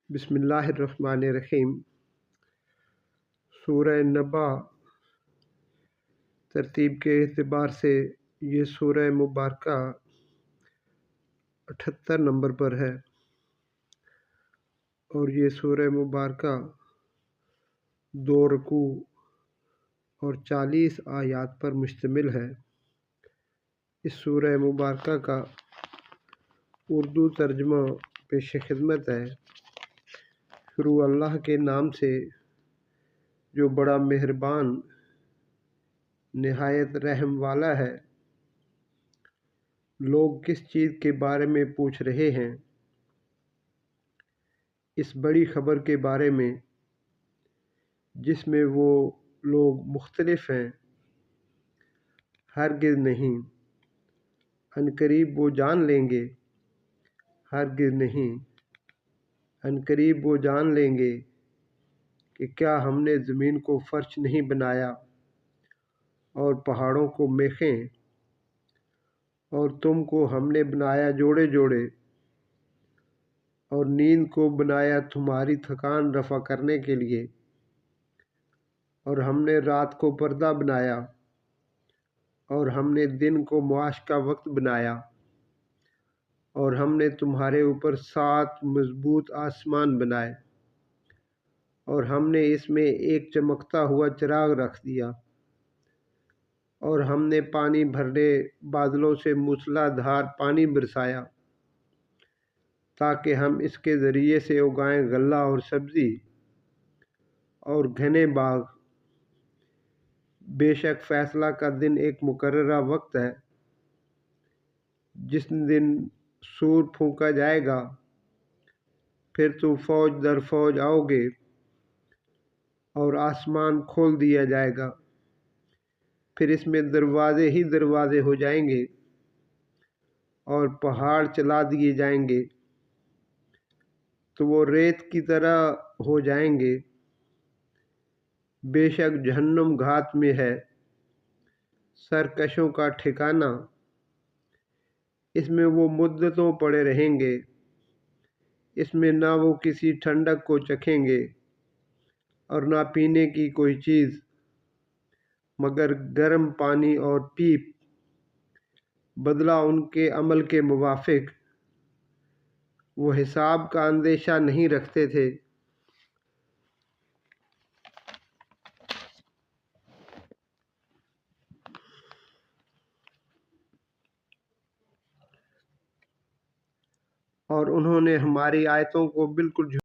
بسم اللہ الرحمن الرحیم۔ سورہ نبا ترتیب کے اعتبار سے یہ سورہ مبارکہ 78 نمبر پر ہے اور یہ سورہ مبارکہ 2 رکوع اور 40 آیات پر مشتمل ہے۔ اس سورہ مبارکہ کا اردو ترجمہ پیش خدمت ہے۔ شروع اللہ کے نام سے جو بڑا مہربان نہایت رحم والا ہے۔ لوگ کس چیز کے بارے میں پوچھ رہے ہیں؟ اس بڑی خبر کے بارے میں جس میں وہ لوگ مختلف ہیں۔ ہرگز نہیں، عنقریب وہ جان لیں گے۔ ہرگز نہیں، عنقریب وہ جان لیں گے کہ کیا ہم نے زمین کو فرش نہیں بنایا اور پہاڑوں کو میخیں، اور تم کو ہم نے بنایا جوڑے جوڑے، اور نیند کو بنایا تمہاری تھکان رفع کرنے کے لیے، اور ہم نے رات کو پردہ بنایا، اور ہم نے دن کو معاش کا وقت بنایا، اور ہم نے تمہارے اوپر 7 مضبوط آسمان بنائے، اور ہم نے اس میں ایک چمکتا ہوا چراغ رکھ دیا، اور ہم نے پانی بھرنے بادلوں سے موسلا دھار پانی برسایا تاکہ ہم اس کے ذریعے سے اگائیں غلہ اور سبزی اور گھنے باغ۔ بے شک فیصلہ کا دن ایک مقررہ وقت ہے، جس دن سور پھونکا جائے گا، پھر تم فوج در فوج آؤ گے، اور آسمان کھول دیا جائے گا، پھر اس میں دروازے ہی دروازے ہو جائیں گے، اور پہاڑ چلا دیے جائیں گے تو وہ ریت کی طرح ہو جائیں گے۔ بے شک جہنم گھات میں ہے سرکشوں کا ٹھکانہ، اس میں وہ مدتوں پڑے رہیں گے، اس میں نہ وہ کسی ٹھنڈک کو چکھیں گے اور نہ پینے کی کوئی چیز مگر گرم پانی اور پیپ، بدلہ ان کے عمل کے موافق۔ وہ حساب کا اندیشہ نہیں رکھتے تھے۔ اور انہوں نے ہماری آیتوں کو بالکل